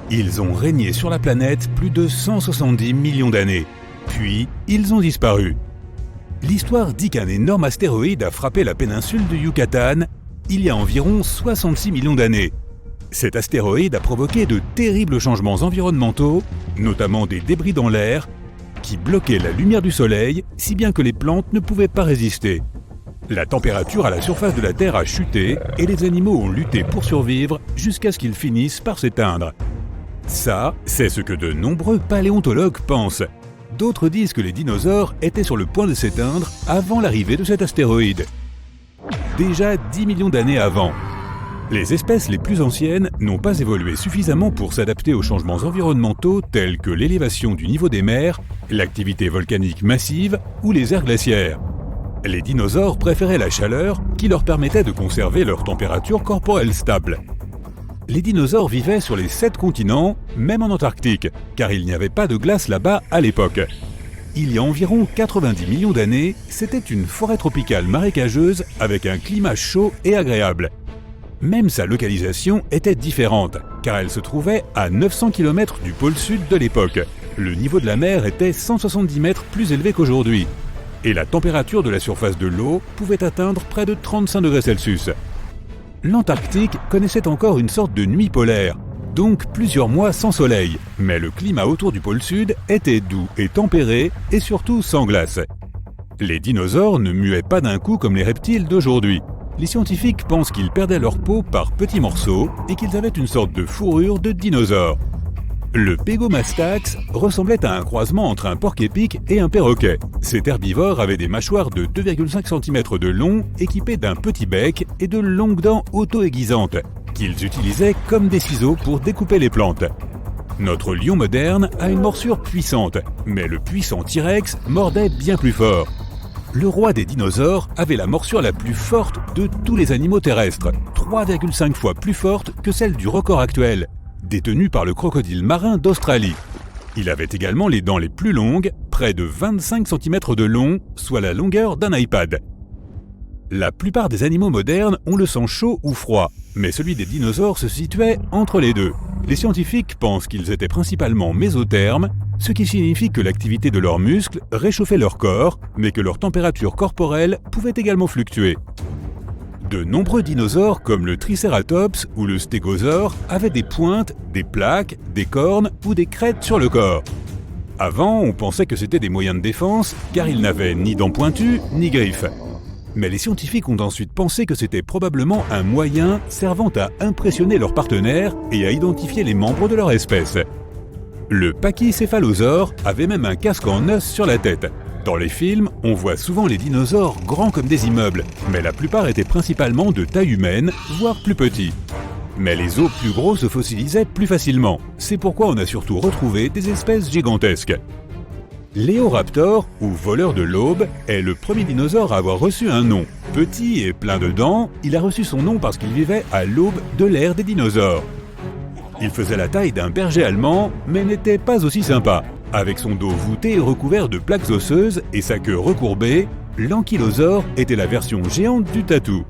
Ils ont régné sur la planète plus de 170 millions d'années. Puis, ils ont disparu. L'histoire dit qu'un énorme astéroïde a frappé la péninsule du Yucatan il y a environ 66 millions d'années. Cet astéroïde a provoqué de terribles changements environnementaux, notamment des débris dans l'air, qui bloquaient la lumière du soleil, si bien que les plantes ne pouvaient pas résister. La température à la surface de la Terre a chuté et les animaux ont lutté pour survivre jusqu'à ce qu'ils finissent par s'éteindre. Ça, c'est ce que de nombreux paléontologues pensent. D'autres disent que les dinosaures étaient sur le point de s'éteindre avant l'arrivée de cet astéroïde. Déjà 10 millions d'années avant. Les espèces les plus anciennes n'ont pas évolué suffisamment pour s'adapter aux changements environnementaux tels que l'élévation du niveau des mers, l'activité volcanique massive ou les ères glaciaires. Les dinosaures préféraient la chaleur qui leur permettait de conserver leur température corporelle stable. Les dinosaures vivaient sur les 7 continents, même en Antarctique, car il n'y avait pas de glace là-bas à l'époque. Il y a environ 90 millions d'années, c'était une forêt tropicale marécageuse avec un climat chaud et agréable. Même sa localisation était différente, car elle se trouvait à 900 km du pôle sud de l'époque. Le niveau de la mer était 170 mètres plus élevé qu'aujourd'hui. Et la température de la surface de l'eau pouvait atteindre près de 35 degrés Celsius. L'Antarctique connaissait encore une sorte de nuit polaire, donc plusieurs mois sans soleil, mais le climat autour du pôle sud était doux et tempéré et surtout sans glace. Les dinosaures ne muaient pas d'un coup comme les reptiles d'aujourd'hui. Les scientifiques pensent qu'ils perdaient leur peau par petits morceaux et qu'ils avaient une sorte de fourrure de dinosaure. Le Pégomastax ressemblait à un croisement entre un porc-épic et un perroquet. Cet herbivore avait des mâchoires de 2,5 cm de long, équipées d'un petit bec et de longues dents auto-aiguisantes, qu'ils utilisaient comme des ciseaux pour découper les plantes. Notre lion moderne a une morsure puissante, mais le puissant T-Rex mordait bien plus fort. Le roi des dinosaures avait la morsure la plus forte de tous les animaux terrestres, 3,5 fois plus forte que celle du record actuel, détenu par le crocodile marin d'Australie. Il avait également les dents les plus longues, près de 25 cm de long, soit la longueur d'un iPad. La plupart des animaux modernes ont le sang chaud ou froid, mais celui des dinosaures se situait entre les deux. Les scientifiques pensent qu'ils étaient principalement mésothermes, ce qui signifie que l'activité de leurs muscles réchauffait leur corps, mais que leur température corporelle pouvait également fluctuer. De nombreux dinosaures comme le Triceratops ou le Stégosaure avaient des pointes, des plaques, des cornes ou des crêtes sur le corps. Avant, on pensait que c'était des moyens de défense car ils n'avaient ni dents pointues ni griffes. Mais les scientifiques ont ensuite pensé que c'était probablement un moyen servant à impressionner leurs partenaires et à identifier les membres de leur espèce. Le Pachycéphalosaure avait même un casque en os sur la tête. Dans les films, on voit souvent les dinosaures grands comme des immeubles, mais la plupart étaient principalement de taille humaine, voire plus petits. Mais les os plus gros se fossilisaient plus facilement. C'est pourquoi on a surtout retrouvé des espèces gigantesques. L'Éoraptor, ou voleur de l'aube, est le premier dinosaure à avoir reçu un nom. Petit et plein de dents, il a reçu son nom parce qu'il vivait à l'aube de l'ère des dinosaures. Il faisait la taille d'un berger allemand, mais n'était pas aussi sympa. Avec son dos voûté et recouvert de plaques osseuses et sa queue recourbée, l'ankylosaure était la version géante du tatou.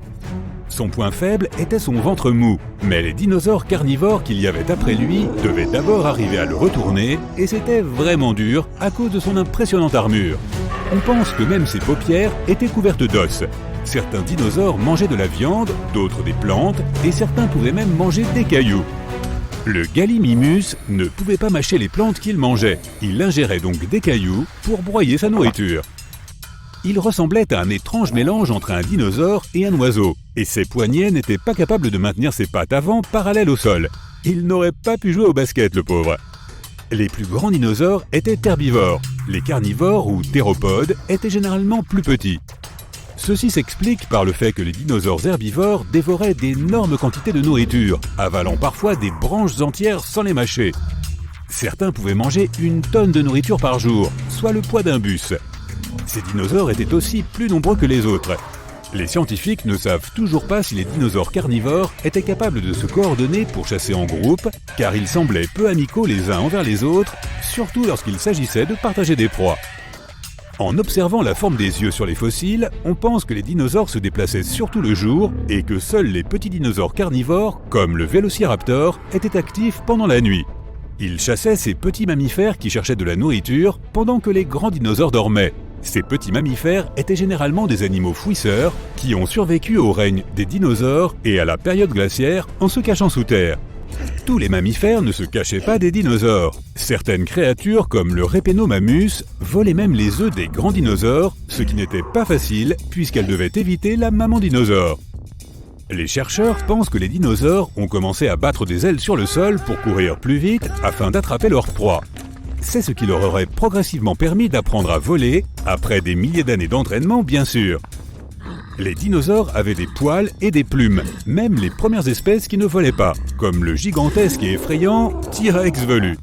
Son point faible était son ventre mou, mais les dinosaures carnivores qu'il y avait après lui devaient d'abord arriver à le retourner, et c'était vraiment dur à cause de son impressionnante armure. On pense que même ses paupières étaient couvertes d'os. Certains dinosaures mangeaient de la viande, d'autres des plantes, et certains pouvaient même manger des cailloux. Le Gallimimus ne pouvait pas mâcher les plantes qu'il mangeait. Il ingérait donc des cailloux pour broyer sa nourriture. Il ressemblait à un étrange mélange entre un dinosaure et un oiseau, et ses poignets n'étaient pas capables de maintenir ses pattes avant parallèles au sol. Il n'aurait pas pu jouer au basket, le pauvre. Les plus grands dinosaures étaient herbivores. Les carnivores ou théropodes étaient généralement plus petits. Ceci s'explique par le fait que les dinosaures herbivores dévoraient d'énormes quantités de nourriture, avalant parfois des branches entières sans les mâcher. Certains pouvaient manger 1 tonne de nourriture par jour, soit le poids d'un bus. Ces dinosaures étaient aussi plus nombreux que les autres. Les scientifiques ne savent toujours pas si les dinosaures carnivores étaient capables de se coordonner pour chasser en groupe, car ils semblaient peu amicaux les uns envers les autres, surtout lorsqu'il s'agissait de partager des proies. En observant la forme des yeux sur les fossiles, on pense que les dinosaures se déplaçaient surtout le jour et que seuls les petits dinosaures carnivores, comme le Vélociraptor, étaient actifs pendant la nuit. Il chassait ces petits mammifères qui cherchaient de la nourriture pendant que les grands dinosaures dormaient. Ces petits mammifères étaient généralement des animaux fouisseurs qui ont survécu au règne des dinosaures et à la période glaciaire en se cachant sous terre. Tous les mammifères ne se cachaient pas des dinosaures. Certaines créatures, comme le Répénomamus, volaient même les œufs des grands dinosaures, ce qui n'était pas facile puisqu'elles devaient éviter la maman dinosaure. Les chercheurs pensent que les dinosaures ont commencé à battre des ailes sur le sol pour courir plus vite afin d'attraper leur proie. C'est ce qui leur aurait progressivement permis d'apprendre à voler, après des milliers d'années d'entraînement bien sûr. Les dinosaures avaient des poils et des plumes, même les premières espèces qui ne volaient pas, comme le gigantesque et effrayant T-Rex velu.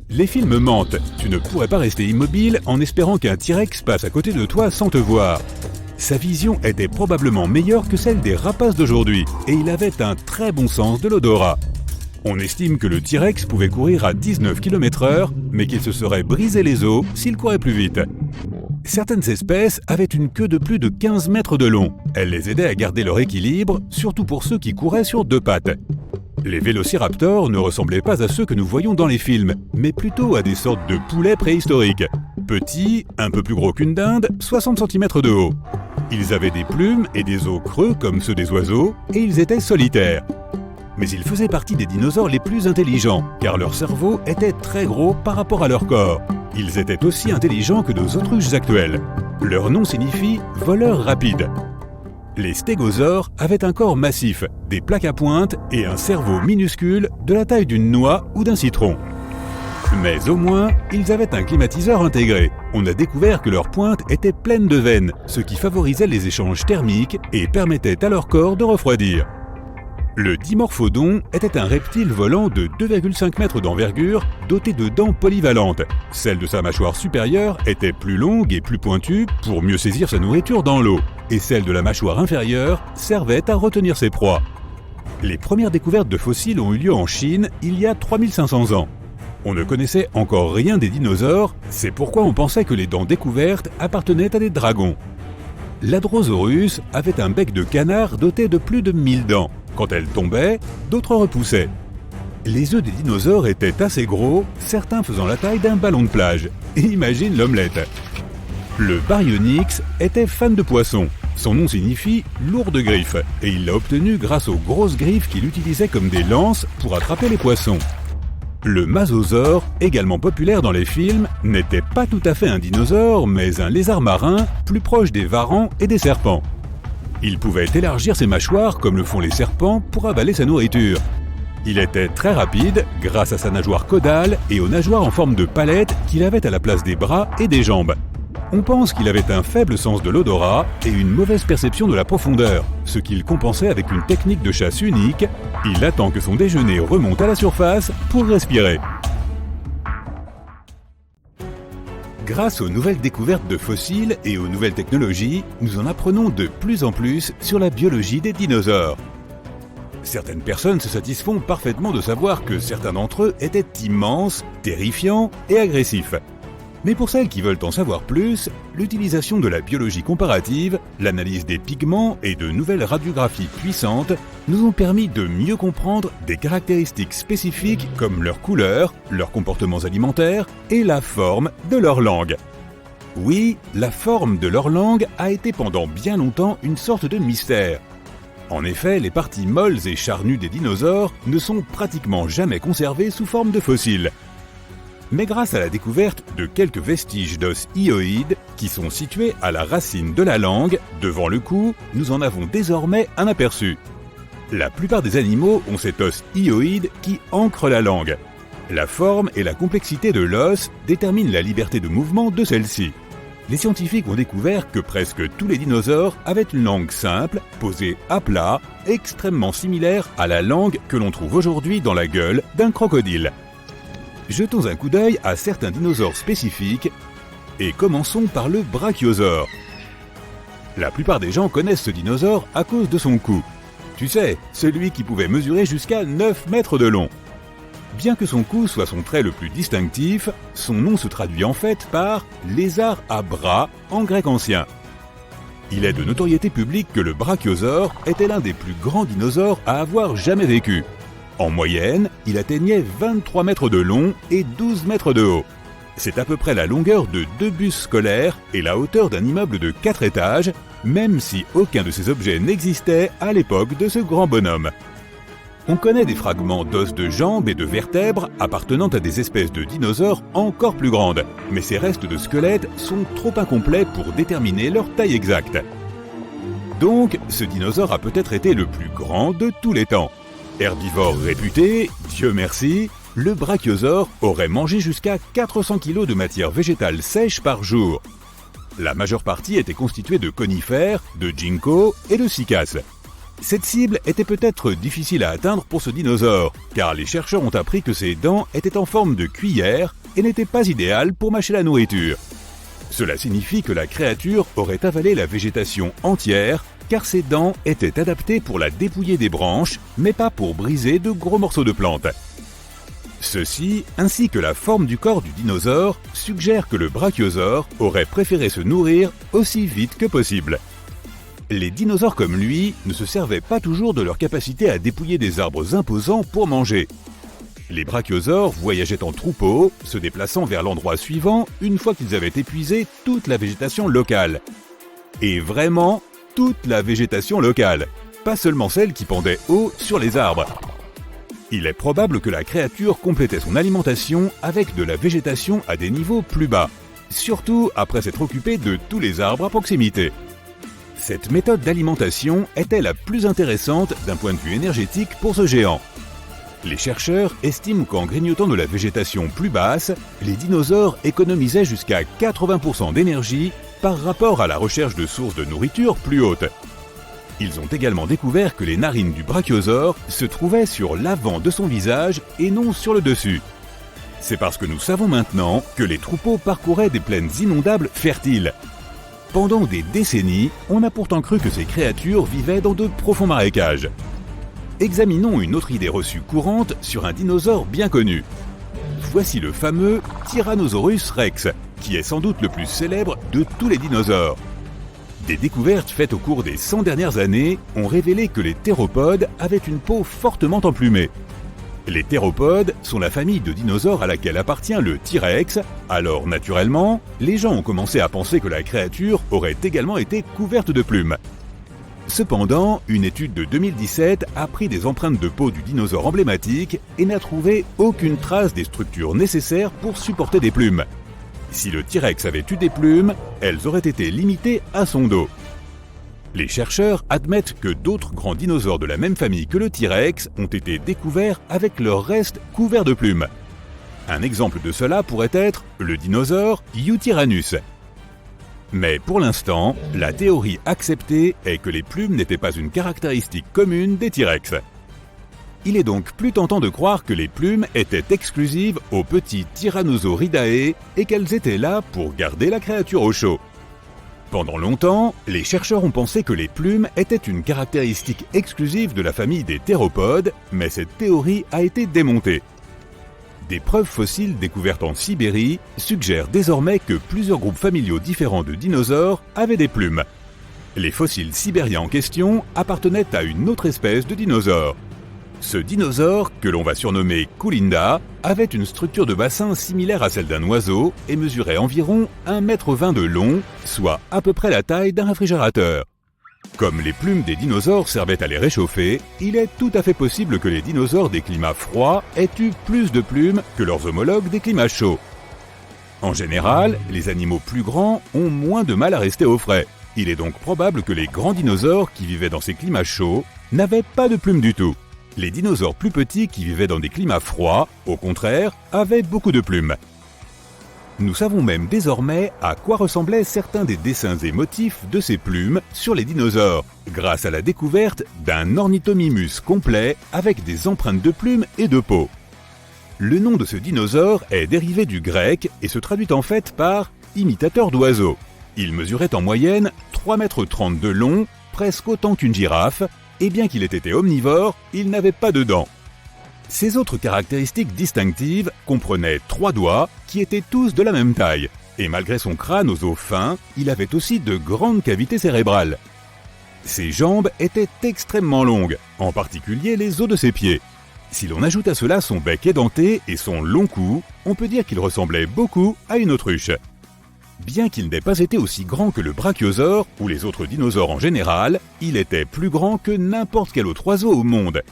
Les films mentent, tu ne pourrais pas rester immobile en espérant qu'un T-Rex passe à côté de toi sans te voir. Sa vision était probablement meilleure que celle des rapaces d'aujourd'hui, et il avait un très bon sens de l'odorat. On estime que le T-Rex pouvait courir à 19 km/h, mais qu'il se serait brisé les os s'il courait plus vite. Certaines espèces avaient une queue de plus de 15 mètres de long. Elle les aidait à garder leur équilibre, surtout pour ceux qui couraient sur deux pattes. Les vélociraptors ne ressemblaient pas à ceux que nous voyons dans les films, mais plutôt à des sortes de poulets préhistoriques. Petits, un peu plus gros qu'une dinde, 60 cm de haut. Ils avaient des plumes et des os creux comme ceux des oiseaux, et ils étaient solitaires. Mais ils faisaient partie des dinosaures les plus intelligents, car leur cerveau était très gros par rapport à leur corps. Ils étaient aussi intelligents que nos autruches actuelles. Leur nom signifie « voleur rapide ». Les stégosaures avaient un corps massif, des plaques à pointe et un cerveau minuscule de la taille d'une noix ou d'un citron. Mais au moins, ils avaient un climatiseur intégré. On a découvert que leurs pointes étaient pleines de veines, ce qui favorisait les échanges thermiques et permettait à leur corps de refroidir. Le dimorphodon était un reptile volant de 2,5 mètres d'envergure, doté de dents polyvalentes. Celle de sa mâchoire supérieure était plus longue et plus pointue pour mieux saisir sa nourriture dans l'eau, et celle de la mâchoire inférieure servait à retenir ses proies. Les premières découvertes de fossiles ont eu lieu en Chine il y a 3500 ans. On ne connaissait encore rien des dinosaures, c'est pourquoi on pensait que les dents découvertes appartenaient à des dragons. L'Hadrosaurus avait un bec de canard doté de plus de 1000 dents. Quand elles tombaient, d'autres repoussaient. Les œufs des dinosaures étaient assez gros, certains faisant la taille d'un ballon de plage. Et imagine l'omelette. Le Baryonyx était fan de poissons. Son nom signifie « lourde griffe » et il l'a obtenu grâce aux grosses griffes qu'il utilisait comme des lances pour attraper les poissons. Le Masosaure, également populaire dans les films, n'était pas tout à fait un dinosaure, mais un lézard marin, plus proche des varans et des serpents. Il pouvait élargir ses mâchoires comme le font les serpents pour avaler sa nourriture. Il était très rapide grâce à sa nageoire caudale et aux nageoires en forme de palette qu'il avait à la place des bras et des jambes. On pense qu'il avait un faible sens de l'odorat et une mauvaise perception de la profondeur, ce qu'il compensait avec une technique de chasse unique. Il attend que son déjeuner remonte à la surface pour respirer. Grâce aux nouvelles découvertes de fossiles et aux nouvelles technologies, nous en apprenons de plus en plus sur la biologie des dinosaures. Certaines personnes se satisfont parfaitement de savoir que certains d'entre eux étaient immenses, terrifiants et agressifs. Mais pour celles qui veulent en savoir plus, l'utilisation de la biologie comparative, l'analyse des pigments et de nouvelles radiographies puissantes nous ont permis de mieux comprendre des caractéristiques spécifiques comme leur couleur, leurs comportements alimentaires et la forme de leur langue. Oui, la forme de leur langue a été pendant bien longtemps une sorte de mystère. En effet, les parties molles et charnues des dinosaures ne sont pratiquement jamais conservées sous forme de fossiles. Mais grâce à la découverte de quelques vestiges d'os hyoïdes qui sont situés à la racine de la langue, devant le cou, nous en avons désormais un aperçu. La plupart des animaux ont cet os hyoïde qui ancre la langue. La forme et la complexité de l'os déterminent la liberté de mouvement de celle-ci. Les scientifiques ont découvert que presque tous les dinosaures avaient une langue simple, posée à plat, extrêmement similaire à la langue que l'on trouve aujourd'hui dans la gueule d'un crocodile. Jetons un coup d'œil à certains dinosaures spécifiques et commençons par le brachiosaure. La plupart des gens connaissent ce dinosaure à cause de son cou. Tu sais, celui qui pouvait mesurer jusqu'à 9 mètres de long. Bien que son cou soit son trait le plus distinctif, son nom se traduit en fait par « lézard à bras » en grec ancien. Il est de notoriété publique que le brachiosaure était l'un des plus grands dinosaures à avoir jamais vécu. En moyenne, il atteignait 23 mètres de long et 12 mètres de haut. C'est à peu près la longueur de 2 bus scolaires et la hauteur d'un immeuble de 4 étages, même si aucun de ces objets n'existait à l'époque de ce grand bonhomme. On connaît des fragments d'os de jambes et de vertèbres appartenant à des espèces de dinosaures encore plus grandes, mais ces restes de squelettes sont trop incomplets pour déterminer leur taille exacte. Donc, ce dinosaure a peut-être été le plus grand de tous les temps. Herbivore réputé, Dieu merci, le brachiosaure aurait mangé jusqu'à 400 kg de matière végétale sèche par jour. La majeure partie était constituée de conifères, de ginkgo et de cycas. Cette cible était peut-être difficile à atteindre pour ce dinosaure, car les chercheurs ont appris que ses dents étaient en forme de cuillère et n'étaient pas idéales pour mâcher la nourriture. Cela signifie que la créature aurait avalé la végétation entière, car ses dents étaient adaptées pour la dépouiller des branches, mais pas pour briser de gros morceaux de plantes. Ceci, ainsi que la forme du corps du dinosaure, suggèrent que le brachiosaure aurait préféré se nourrir aussi vite que possible. Les dinosaures comme lui ne se servaient pas toujours de leur capacité à dépouiller des arbres imposants pour manger. Les brachiosaures voyageaient en troupeau, se déplaçant vers l'endroit suivant une fois qu'ils avaient épuisé toute la végétation locale. Et vraiment, toute la végétation locale, pas seulement celle qui pendait haut sur les arbres. Il est probable que la créature complétait son alimentation avec de la végétation à des niveaux plus bas, surtout après s'être occupé de tous les arbres à proximité. Cette méthode d'alimentation était la plus intéressante d'un point de vue énergétique pour ce géant. Les chercheurs estiment qu'en grignotant de la végétation plus basse, les dinosaures économisaient jusqu'à 80% d'énergie par rapport à la recherche de sources de nourriture plus hautes. Ils ont également découvert que les narines du brachiosaure se trouvaient sur l'avant de son visage et non sur le dessus. C'est parce que nous savons maintenant que les troupeaux parcouraient des plaines inondables fertiles. Pendant des décennies, on a pourtant cru que ces créatures vivaient dans de profonds marécages. Examinons une autre idée reçue courante sur un dinosaure bien connu. Voici le fameux Tyrannosaurus rex, qui est sans doute le plus célèbre de tous les dinosaures. Des découvertes faites au cours des 100 dernières années ont révélé que les théropodes avaient une peau fortement emplumée. Les théropodes sont la famille de dinosaures à laquelle appartient le T-Rex, alors naturellement, les gens ont commencé à penser que la créature aurait également été couverte de plumes. Cependant, une étude de 2017 a pris des empreintes de peau du dinosaure emblématique et n'a trouvé aucune trace des structures nécessaires pour supporter des plumes. Si le T-Rex avait eu des plumes, elles auraient été limitées à son dos. Les chercheurs admettent que d'autres grands dinosaures de la même famille que le T-Rex ont été découverts avec leurs restes couverts de plumes. Un exemple de cela pourrait être le dinosaure Eutyrannus. Mais pour l'instant, la théorie acceptée est que les plumes n'étaient pas une caractéristique commune des T-Rex. Il est donc plus tentant de croire que les plumes étaient exclusives aux petits Tyrannosauridae et qu'elles étaient là pour garder la créature au chaud. Pendant longtemps, les chercheurs ont pensé que les plumes étaient une caractéristique exclusive de la famille des théropodes, mais cette théorie a été démontée. Des preuves fossiles découvertes en Sibérie suggèrent désormais que plusieurs groupes familiaux différents de dinosaures avaient des plumes. Les fossiles sibériens en question appartenaient à une autre espèce de dinosaure. Ce dinosaure, que l'on va surnommer Koulinda, avait une structure de bassin similaire à celle d'un oiseau et mesurait environ 1,20 m de long, soit à peu près la taille d'un réfrigérateur. Comme les plumes des dinosaures servaient à les réchauffer, il est tout à fait possible que les dinosaures des climats froids aient eu plus de plumes que leurs homologues des climats chauds. En général, les animaux plus grands ont moins de mal à rester au frais. Il est donc probable que les grands dinosaures qui vivaient dans ces climats chauds n'avaient pas de plumes du tout. Les dinosaures plus petits qui vivaient dans des climats froids, au contraire, avaient beaucoup de plumes. Nous savons même désormais à quoi ressemblaient certains des dessins et motifs de ces plumes sur les dinosaures, grâce à la découverte d'un ornithomimus complet avec des empreintes de plumes et de peau. Le nom de ce dinosaure est dérivé du grec et se traduit en fait par « imitateur d'oiseaux ». Il mesurait en moyenne 3,30 m de long, presque autant qu'une girafe, et bien qu'il ait été omnivore, il n'avait pas de dents. Ses autres caractéristiques distinctives comprenaient 3 doigts qui étaient tous de la même taille, et malgré son crâne aux os fins, il avait aussi de grandes cavités cérébrales. Ses jambes étaient extrêmement longues, en particulier les os de ses pieds. Si l'on ajoute à cela son bec édenté et son long cou, on peut dire qu'il ressemblait beaucoup à une autruche. Bien qu'il n'ait pas été aussi grand que le brachiosaure ou les autres dinosaures en général, il était plus grand que n'importe quel autre oiseau au monde.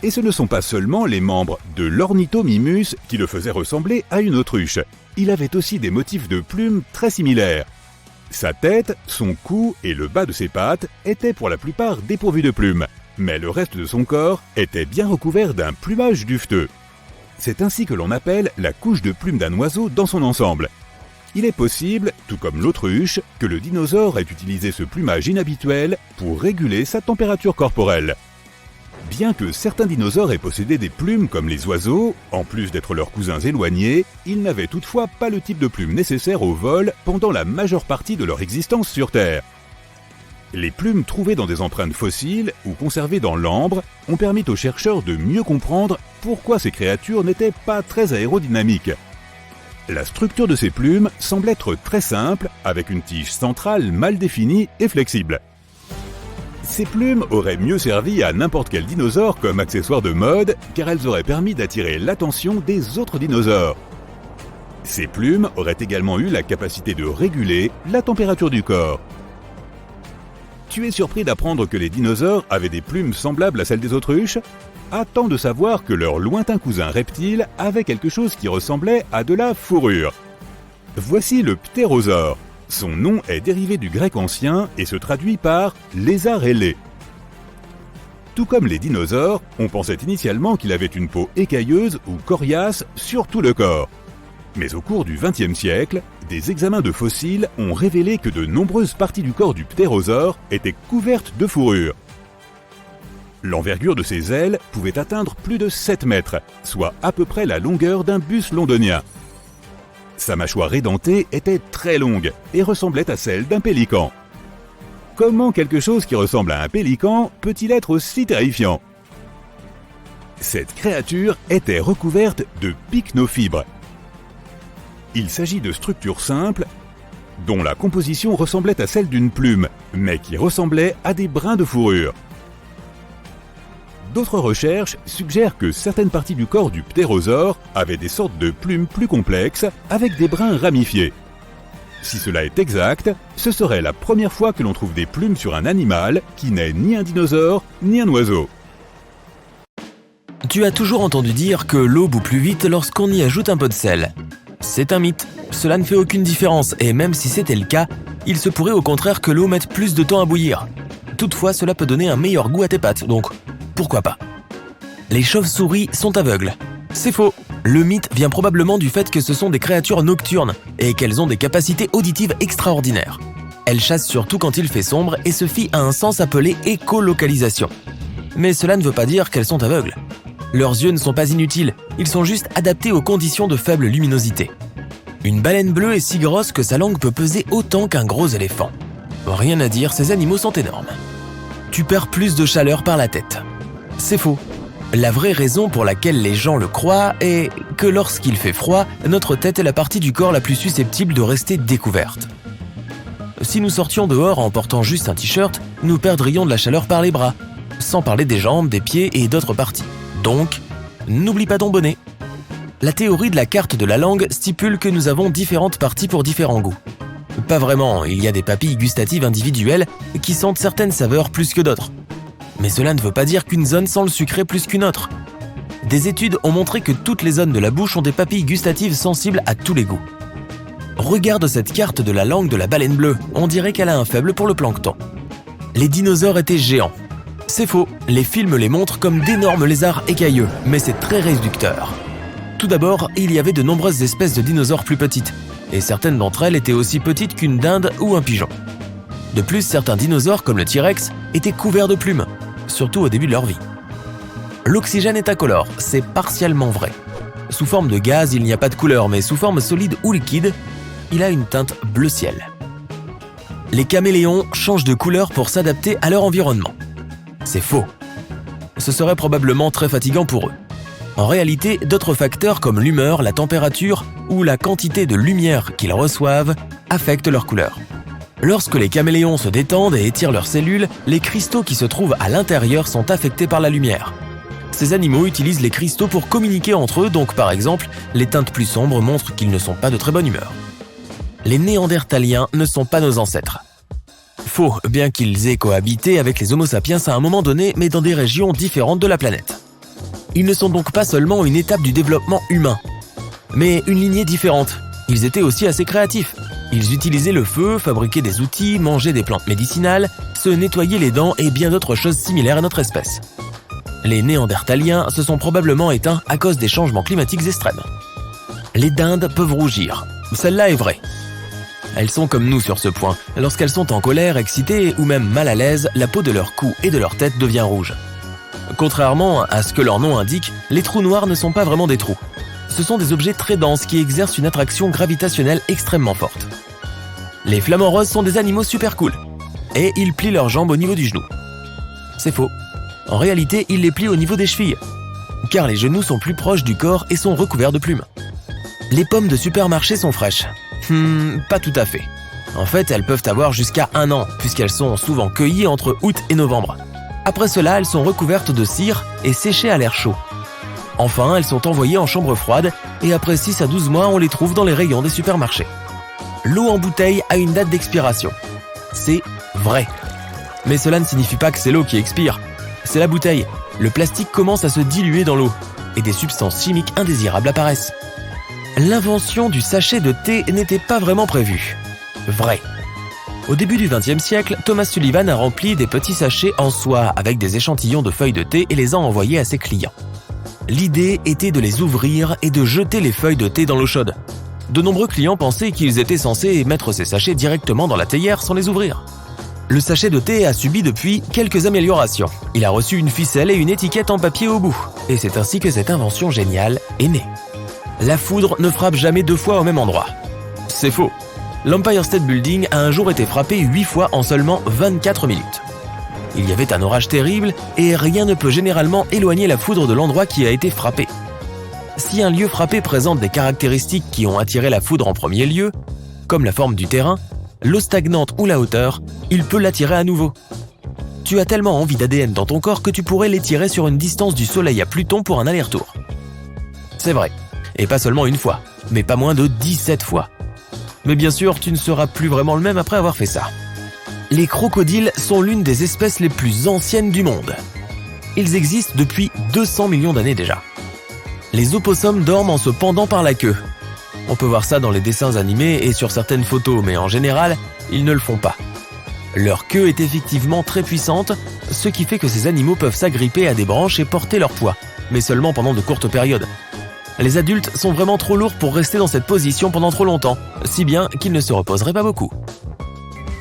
Et ce ne sont pas seulement les membres de l'Ornithomimus qui le faisaient ressembler à une autruche. Il avait aussi des motifs de plumes très similaires. Sa tête, son cou et le bas de ses pattes étaient pour la plupart dépourvus de plumes, mais le reste de son corps était bien recouvert d'un plumage duveteux. C'est ainsi que l'on appelle la couche de plumes d'un oiseau dans son ensemble. Il est possible, tout comme l'autruche, que le dinosaure ait utilisé ce plumage inhabituel pour réguler sa température corporelle. Bien que certains dinosaures aient possédé des plumes comme les oiseaux, en plus d'être leurs cousins éloignés, ils n'avaient toutefois pas le type de plumes nécessaire au vol pendant la majeure partie de leur existence sur Terre. Les plumes trouvées dans des empreintes fossiles ou conservées dans l'ambre ont permis aux chercheurs de mieux comprendre pourquoi ces créatures n'étaient pas très aérodynamiques. La structure de ces plumes semble être très simple, avec une tige centrale mal définie et flexible. Ces plumes auraient mieux servi à n'importe quel dinosaure comme accessoire de mode, car elles auraient permis d'attirer l'attention des autres dinosaures. Ces plumes auraient également eu la capacité de réguler la température du corps. Tu es surpris d'apprendre que les dinosaures avaient des plumes semblables à celles des autruches ? Attends de savoir que leur lointain cousin reptile avait quelque chose qui ressemblait à de la fourrure. Voici le ptérosaure. Son nom est dérivé du grec ancien et se traduit par « lézard ailé ». Tout comme les dinosaures, on pensait initialement qu'il avait une peau écailleuse ou coriace sur tout le corps. Mais au cours du XXe siècle, des examens de fossiles ont révélé que de nombreuses parties du corps du ptérosaure étaient couvertes de fourrure. L'envergure de ses ailes pouvait atteindre plus de 7 mètres, soit à peu près la longueur d'un bus londonien. Sa mâchoire édentée était très longue et ressemblait à celle d'un pélican. Comment quelque chose qui ressemble à un pélican peut-il être aussi terrifiant ? Cette créature était recouverte de pycnofibres. Il s'agit de structures simples dont la composition ressemblait à celle d'une plume, mais qui ressemblaient à des brins de fourrure. D'autres recherches suggèrent que certaines parties du corps du ptérosaure avaient des sortes de plumes plus complexes avec des brins ramifiés. Si cela est exact, ce serait la première fois que l'on trouve des plumes sur un animal qui n'est ni un dinosaure ni un oiseau. Tu as toujours entendu dire que l'eau bout plus vite lorsqu'on y ajoute un peu de sel. C'est un mythe. Cela ne fait aucune différence et même si c'était le cas, il se pourrait au contraire que l'eau mette plus de temps à bouillir. Toutefois, cela peut donner un meilleur goût à tes pâtes, donc pourquoi pas ? Les chauves-souris sont aveugles. C'est faux. Le mythe vient probablement du fait que ce sont des créatures nocturnes et qu'elles ont des capacités auditives extraordinaires. Elles chassent surtout quand il fait sombre et se fient à un sens appelé écholocalisation. Mais cela ne veut pas dire qu'elles sont aveugles. Leurs yeux ne sont pas inutiles, ils sont juste adaptés aux conditions de faible luminosité. Une baleine bleue est si grosse que sa langue peut peser autant qu'un gros éléphant. Rien à dire, ces animaux sont énormes. Tu perds plus de chaleur par la tête. C'est faux. La vraie raison pour laquelle les gens le croient est que lorsqu'il fait froid, notre tête est la partie du corps la plus susceptible de rester découverte. Si nous sortions dehors en portant juste un t-shirt, nous perdrions de la chaleur par les bras, sans parler des jambes, des pieds et d'autres parties. Donc, n'oublie pas ton bonnet. La théorie de la carte de la langue stipule que nous avons différentes parties pour différents goûts. Pas vraiment, il y a des papilles gustatives individuelles qui sentent certaines saveurs plus que d'autres. Mais cela ne veut pas dire qu'une zone sent le sucré plus qu'une autre. Des études ont montré que toutes les zones de la bouche ont des papilles gustatives sensibles à tous les goûts. Regarde cette carte de la langue de la baleine bleue, on dirait qu'elle a un faible pour le plancton. Les dinosaures étaient géants. C'est faux, les films les montrent comme d'énormes lézards écailleux, mais c'est très réducteur. Tout d'abord, il y avait de nombreuses espèces de dinosaures plus petites, et certaines d'entre elles étaient aussi petites qu'une dinde ou un pigeon. De plus, certains dinosaures, comme le T-Rex, étaient couverts de plumes, surtout au début de leur vie. L'oxygène est incolore, c'est partiellement vrai. Sous forme de gaz, il n'y a pas de couleur, mais sous forme solide ou liquide, il a une teinte bleu ciel. Les caméléons changent de couleur pour s'adapter à leur environnement. C'est faux. Ce serait probablement très fatigant pour eux. En réalité, d'autres facteurs comme l'humeur, la température ou la quantité de lumière qu'ils reçoivent affectent leur couleur. Lorsque les caméléons se détendent et étirent leurs cellules, les cristaux qui se trouvent à l'intérieur sont affectés par la lumière. Ces animaux utilisent les cristaux pour communiquer entre eux, donc par exemple, les teintes plus sombres montrent qu'ils ne sont pas de très bonne humeur. Les Néandertaliens ne sont pas nos ancêtres. Faux, bien qu'ils aient cohabité avec les Homo sapiens à un moment donné, mais dans des régions différentes de la planète. Ils ne sont donc pas seulement une étape du développement humain, mais une lignée différente. Ils étaient aussi assez créatifs. Ils utilisaient le feu, fabriquaient des outils, mangeaient des plantes médicinales, se nettoyaient les dents et bien d'autres choses similaires à notre espèce. Les Néandertaliens se sont probablement éteints à cause des changements climatiques extrêmes. Les dindes peuvent rougir. Celle-là est vraie. Elles sont comme nous sur ce point. Lorsqu'elles sont en colère, excitées ou même mal à l'aise, la peau de leur cou et de leur tête devient rouge. Contrairement à ce que leur nom indique, les trous noirs ne sont pas vraiment des trous. Ce sont des objets très denses qui exercent une attraction gravitationnelle extrêmement forte. Les flamants roses sont des animaux super cool. Et ils plient leurs jambes au niveau du genou. C'est faux. En réalité, ils les plient au niveau des chevilles. Car les genoux sont plus proches du corps et sont recouverts de plumes. Les pommes de supermarché sont fraîches. Pas tout à fait. En fait, elles peuvent avoir jusqu'à 1 an, puisqu'elles sont souvent cueillies entre août et novembre. Après cela, elles sont recouvertes de cire et séchées à l'air chaud. Enfin, elles sont envoyées en chambre froide et après 6 à 12 mois, on les trouve dans les rayons des supermarchés. L'eau en bouteille a une date d'expiration. C'est vrai. Mais cela ne signifie pas que c'est l'eau qui expire. C'est la bouteille. Le plastique commence à se diluer dans l'eau et des substances chimiques indésirables apparaissent. L'invention du sachet de thé n'était pas vraiment prévue. Vrai. Au début du XXe siècle, Thomas Sullivan a rempli des petits sachets en soie avec des échantillons de feuilles de thé et les a envoyés à ses clients. L'idée était de les ouvrir et de jeter les feuilles de thé dans l'eau chaude. De nombreux clients pensaient qu'ils étaient censés mettre ces sachets directement dans la théière sans les ouvrir. Le sachet de thé a subi depuis quelques améliorations. Il a reçu une ficelle et une étiquette en papier au bout. Et c'est ainsi que cette invention géniale est née. La foudre ne frappe jamais 2 fois au même endroit. C'est faux. L'Empire State Building a un jour été frappé 8 fois en seulement 24 minutes. Il y avait un orage terrible et rien ne peut généralement éloigner la foudre de l'endroit qui a été frappé. Si un lieu frappé présente des caractéristiques qui ont attiré la foudre en premier lieu, comme la forme du terrain, l'eau stagnante ou la hauteur, il peut l'attirer à nouveau. Tu as tellement envie d'ADN dans ton corps que tu pourrais l'étirer sur une distance du Soleil à Pluton pour un aller-retour. C'est vrai. Et pas seulement une fois, mais pas moins de 17 fois. Mais bien sûr, tu ne seras plus vraiment le même après avoir fait ça. Les crocodiles sont l'une des espèces les plus anciennes du monde. Ils existent depuis 200 millions d'années déjà. Les opossums dorment en se pendant par la queue. On peut voir ça dans les dessins animés et sur certaines photos, mais en général, ils ne le font pas. Leur queue est effectivement très puissante, ce qui fait que ces animaux peuvent s'agripper à des branches et porter leur poids, mais seulement pendant de courtes périodes. Les adultes sont vraiment trop lourds pour rester dans cette position pendant trop longtemps, si bien qu'ils ne se reposeraient pas beaucoup.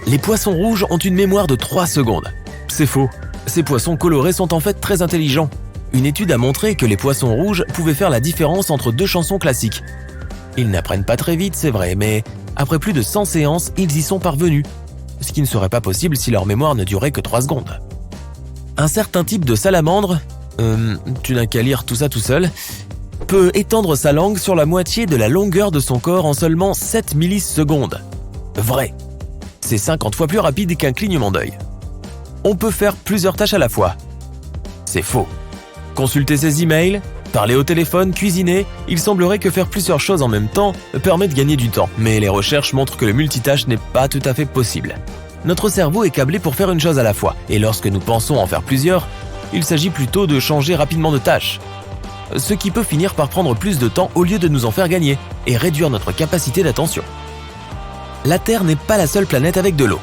Les poissons rouges ont une mémoire de 3 secondes. C'est faux. Ces poissons colorés sont en fait très intelligents. Une étude a montré que les poissons rouges pouvaient faire la différence entre 2 chansons classiques. Ils n'apprennent pas très vite, c'est vrai, mais après plus de 100 séances, ils y sont parvenus. Ce qui ne serait pas possible si leur mémoire ne durait que 3 secondes. Un certain type de salamandre, tu n'as qu'à lire tout ça tout seul, peut étendre sa langue sur la moitié de la longueur de son corps en seulement 7 millisecondes. Vrai. C'est 50 fois plus rapide qu'un clignement d'œil. On peut faire plusieurs tâches à la fois. C'est faux. Consulter ses emails, parler au téléphone, cuisiner, il semblerait que faire plusieurs choses en même temps permet de gagner du temps. Mais les recherches montrent que le multitâche n'est pas tout à fait possible. Notre cerveau est câblé pour faire une chose à la fois, et lorsque nous pensons en faire plusieurs, il s'agit plutôt de changer rapidement de tâche. Ce qui peut finir par prendre plus de temps au lieu de nous en faire gagner et réduire notre capacité d'attention. La Terre n'est pas la seule planète avec de l'eau.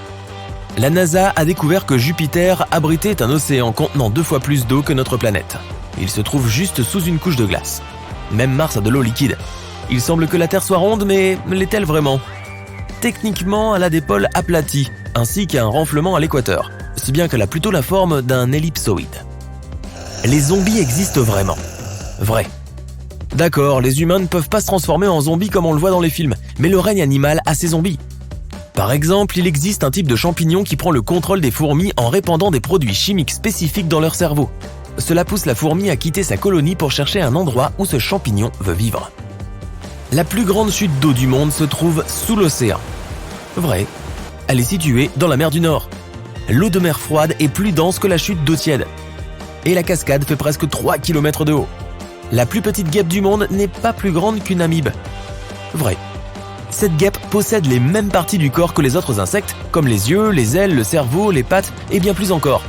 La NASA a découvert que Jupiter abritait un océan contenant 2 fois plus d'eau que notre planète. Il se trouve juste sous une couche de glace. Même Mars a de l'eau liquide. Il semble que la Terre soit ronde, mais l'est-elle vraiment ? Techniquement, elle a des pôles aplatis, ainsi qu'un renflement à l'équateur, si bien qu'elle a plutôt la forme d'un ellipsoïde. Les zombies existent vraiment. Vrai. D'accord, les humains ne peuvent pas se transformer en zombies comme on le voit dans les films, mais le règne animal a ses zombies. Par exemple, il existe un type de champignon qui prend le contrôle des fourmis en répandant des produits chimiques spécifiques dans leur cerveau. Cela pousse la fourmi à quitter sa colonie pour chercher un endroit où ce champignon veut vivre. La plus grande chute d'eau du monde se trouve sous l'océan. Vrai. Elle est située dans la mer du Nord. L'eau de mer froide est plus dense que la chute d'eau tiède. et la cascade fait presque 3 km de haut. La plus petite guêpe du monde n'est pas plus grande qu'une amibe. Vrai. Cette guêpe possède les mêmes parties du corps que les autres insectes, comme les yeux, les ailes, le cerveau, les pattes et bien plus encore.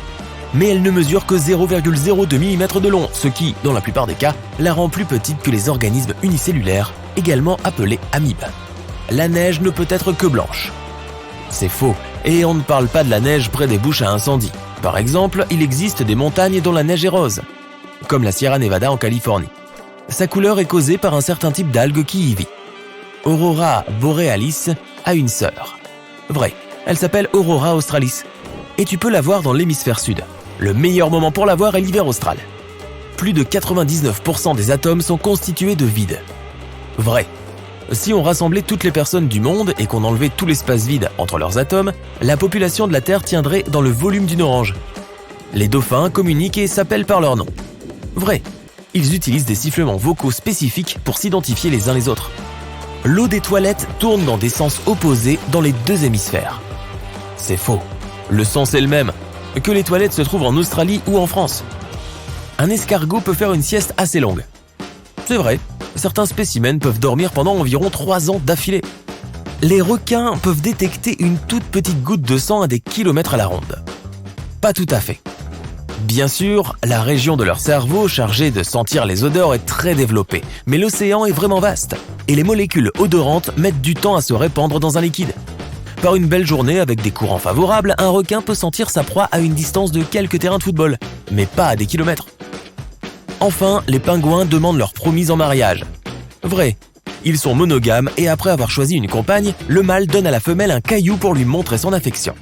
Mais elle ne mesure que 0,02 mm de long, ce qui, dans la plupart des cas, la rend plus petite que les organismes unicellulaires, également appelés amibes. La neige ne peut être que blanche. C'est faux, et on ne parle pas de la neige près des bouches à incendie. Par exemple, il existe des montagnes dont la neige est rose, comme la Sierra Nevada en Californie. Sa couleur est causée par un certain type d'algue qui y vit. Aurora borealis a une sœur. Vrai, elle s'appelle Aurora australis. Et tu peux la voir dans l'hémisphère sud. Le meilleur moment pour la voir est l'hiver austral. Plus de 99% des atomes sont constitués de vide. Vrai. Si on rassemblait toutes les personnes du monde et qu'on enlevait tout l'espace vide entre leurs atomes, la population de la Terre tiendrait dans le volume d'une orange. Les dauphins communiquent et s'appellent par leur nom. Vrai. Ils utilisent des sifflements vocaux spécifiques pour s'identifier les uns les autres. L'eau des toilettes tourne dans des sens opposés dans les deux hémisphères. C'est faux. Le sens est le même, que les toilettes se trouvent en Australie ou en France. Un escargot peut faire une sieste assez longue. C'est vrai, certains spécimens peuvent dormir pendant environ 3 ans d'affilée. Les requins peuvent détecter une toute petite goutte de sang à des kilomètres à la ronde. Pas tout à fait. Bien sûr, la région de leur cerveau chargée de sentir les odeurs est très développée, mais l'océan est vraiment vaste, et les molécules odorantes mettent du temps à se répandre dans un liquide. Par une belle journée avec des courants favorables, un requin peut sentir sa proie à une distance de quelques terrains de football, mais pas à des kilomètres. Enfin, les pingouins demandent leur promise en mariage. Vrai, ils sont monogames et après avoir choisi une compagne, le mâle donne à la femelle un caillou pour lui montrer son affection.